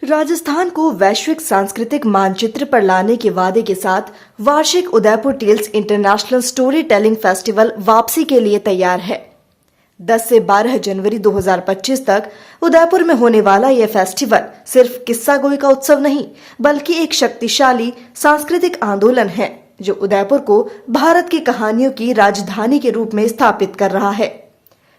राजस्थान को वैश्विक सांस्कृतिक मानचित्र पर लाने के वादे के साथ वार्षिक Udaipur tales international storytelling festival वापसी के लिए तैयार है। 10 से 12 जनवरी 2025 तक उदयपुर में होने वाला यह फेस्टिवल सिर्फ किस्सा गोई का उत्सव नहीं, बल्कि एक शक्तिशाली सांस्कृतिक आंदोलन है जो उदयपुर को भारत की कहानियों की राजधानी के रूप में स्थापित कर रहा है।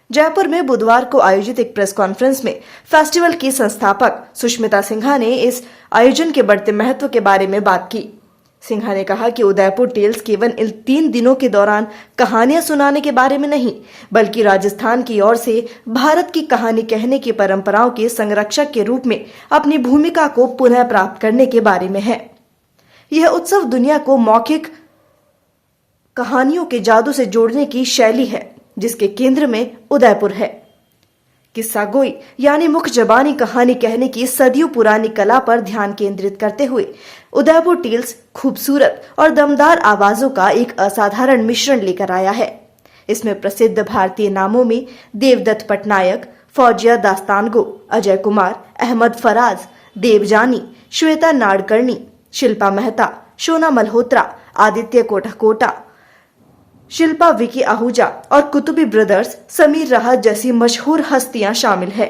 जयपुर में बुधवार को आयोजित एक प्रेस कॉन्फ्रेंस में फेस्टिवल की संस्थापक सुष्मिता सिन्हा ने इस आयोजन के बढ़ते महत्व के बारे में बात की। सिन्हा ने कहा कि उदयपुर टेल्स केवल इन 3 दिनों के दौरान कहानियां सुनाने के बारे में नहीं, बल्कि राजस्थान की ओर से भारत की कहानी कहने की परंपराओं के संरक्षक के रूप में अपनी भूमिका को पुनः प्राप्त करने के बारे में है। यह उत्सव दुनिया को मौखिक कहानियों के जादू से जोड़ने की शैली है, जिसके केंद्र में उदयपुर है। किस्सा गोई यानी मुख जबानी कहानी कहने की सदियों पुरानी कला पर ध्यान केंद्रित करते हुए उदयपुर टेल्स खूबसूरत और दमदार आवाजों का एक असाधारण मिश्रण लेकर आया है। इसमें प्रसिद्ध भारतीय नामों में देवदत्त पटनायक, फौजिया दास्तानगो, अजय कुमार, अहमद फराज, देवजानी, श्वेता नाडकर्णी, शिल्पा मेहता, शोना मल्होत्रा, आदित्य कोटाकोटा, शिल्पा विकी आहूजा और कुतुबी ब्रदर्स, समीर राहत जैसी मशहूर हस्तियां शामिल है।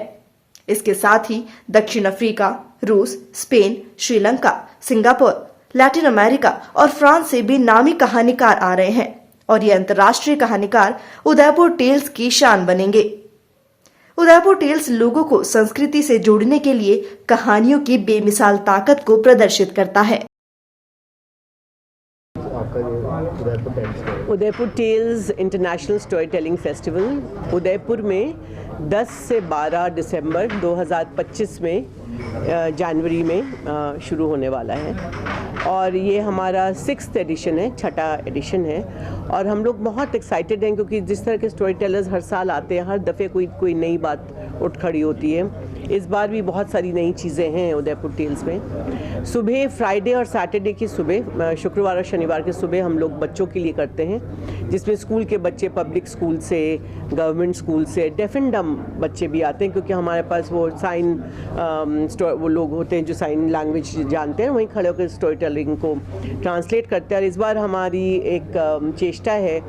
इसके साथ ही दक्षिण अफ्रीका, रूस, Spain, Sri Lanka, Singapore, Latin America और फ्रांस से भी नामी कहानीकार आ रहे हैं और ये अंतर्राष्ट्रीय कहानीकार उदयपुर टेल्स की शान बनेंगे। उदयपुर टेल्स लोगों को संस्कृति से जोड़ने के लिए कहानियों की बेमिसाल ताकत को प्रदर्शित करता है। Udaipur tales international storytelling festival Udaipur में 10 से 12 दिसंबर 2025 में जनवरी में शुरू होने वाला है और ये हमारा 6th एडिशन है, 6ठा एडिशन है और हम लोग बहुत एक्साइटेड हैं क्योंकि जिस तरह के स्टोरी टेलर्स हर साल आते हैं, हर दफ़े कोई नई बात उठ खड़ी होती है। इस बार भी बहुत सारी नई चीज़ें हैं उदयपुर टेल्स में। सुबह फ्राइडे और सैटरडे की सुबह, शुक्रवार और शनिवार की सुबह हम लोग बच्चों के लिए करते हैं, जिसमें स्कूल के बच्चे, पब्लिक स्कूल से, गवर्नमेंट स्कूल से, डेफ एंड डम बच्चे भी आते हैं क्योंकि हमारे पास वो वो लोग होते हैं जो साइन लैंग्वेज जानते हैं, वहीं खड़े होकर स्टोरी टेलिंग को ट्रांसलेट करते हैं। और इस बार हमारी एक चेष्टा है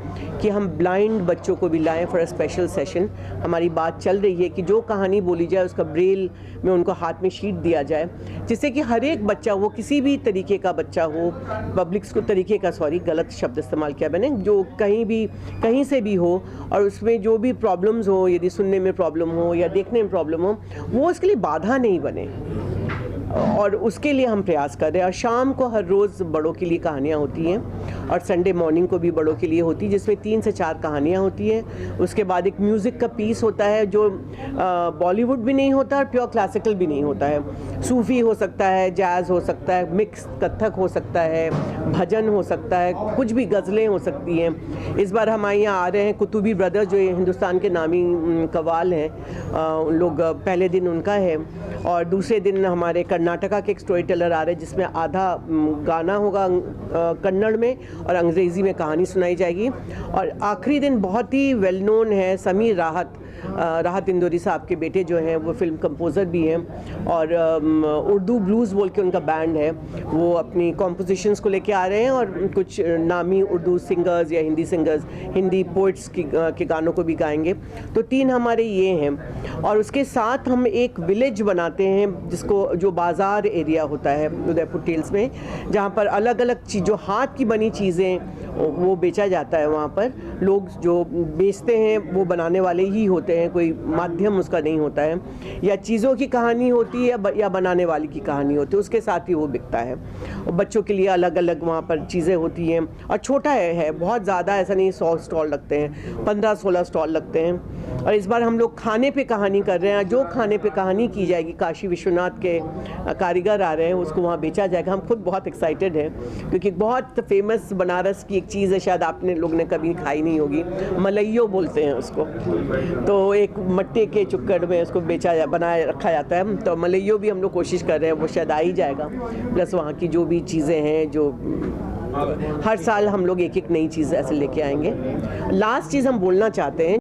कि हम ब्लाइंड बच्चों को भी लाएँ फॉर अ स्पेशल सेशन। हमारी बात चल रही है कि जो कहानी बोली जाए उसका ब्रेल में उनको हाथ में शीट दिया जाए, जिससे कि हर एक बच्चा, वो किसी भी तरीके का बच्चा हो, पब्लिक स्कूल तरीके का, गलत शब्द इस्तेमाल किया मैंने, जो कहीं से भी हो और उसमें जो भी प्रॉब्लम्स हो, यदि सुनने में प्रॉब्लम हो या देखने में प्रॉब्लम हो, वो उसके लिए बाधा नहीं बने और उसके लिए हम प्रयास कर रहे हैं। और शाम को हर रोज़ बड़ों के लिए कहानियाँ होती हैं और संडे मॉर्निंग को भी बड़ों के लिए होती है, जिसमें 3 से 4 कहानियाँ होती हैं। उसके बाद एक म्यूज़िक का पीस होता है जो बॉलीवुड भी नहीं होता और प्योर क्लासिकल भी नहीं होता है। सूफ़ी हो सकता है, जैज़ हो सकता है, मिक्स कत्थक हो सकता है, भजन हो सकता है, कुछ भी गज़लें हो सकती हैं। इस बार हमारे यहाँ आ रहे हैं कुतुबी ब्रदर्स, जो हिंदुस्तान के नामी कव्वाल हैं, उन लोग, पहले दिन उनका है और दूसरे दिन हमारे कर्नाटका के एक स्टोरी टेलर आ रहे हैं, जिसमें आधा गाना होगा कन्नड़ में और अंग्रेज़ी में कहानी सुनाई जाएगी। और आखिरी दिन बहुत ही वेल नोन है समीर राहत इंदौरी साहब के बेटे जो हैं, वो फिल्म कंपोज़र भी हैं और उर्दू ब्लूज़ बोल के उनका बैंड है, वो अपनी कॉम्पोजिशंस को लेके आ रहे हैं और कुछ नामी उर्दू सिंगर्स या हिंदी सिंगर्स, हिंदी पोइट्स के गानों को भी गाएंगे। तो 3 हमारे ये हैं और उसके साथ हम एक विलेज बनाते हैं जो बाज़ार एरिया होता है उदयपुर टेल्स में, जहाँ पर अलग अलग जो हाथ की बनी चीज़ें वो बेचा जाता है। वहाँ पर लोग जो बेचते हैं वो बनाने वाले ही होते हैं, कोई माध्यम उसका नहीं होता है, या चीज़ों की कहानी होती है या बनाने वाली की कहानी होती है, उसके साथ ही वो बिकता है। और बच्चों के लिए अलग अलग वहाँ पर चीज़ें होती हैं और छोटा है बहुत ज़्यादा ऐसा नहीं, 100 स्टॉल लगते हैं, 15-16 स्टॉल लगते हैं। और इस बार हम लोग खाने पे कहानी कर रहे हैं, जो खाने पे कहानी की जाएगी, काशी विश्वनाथ के कारीगर आ रहे हैं, उसको वहाँ बेचा जाएगा। हम खुद बहुत एक्साइटेड हैं क्योंकि बहुत फेमस बनारस की एक चीज़ है, शायद आपने लोग ने कभी खाई नहीं होगी, मलइयो बोलते हैं उसको। तो एक मट्टे के चुक्कड़ में उसको बनाए रखा जाता है, तो मलइयो भी हम लोग कोशिश कर रहे हैं, वो शायद आ ही जाएगा। प्लस वहाँ की जो भी चीज़ें हैं, जो हर साल हम लोग एक नई चीज़ ऐसे लेके आएंगे। लास्ट चीज़ हम बोलना चाहते हैं,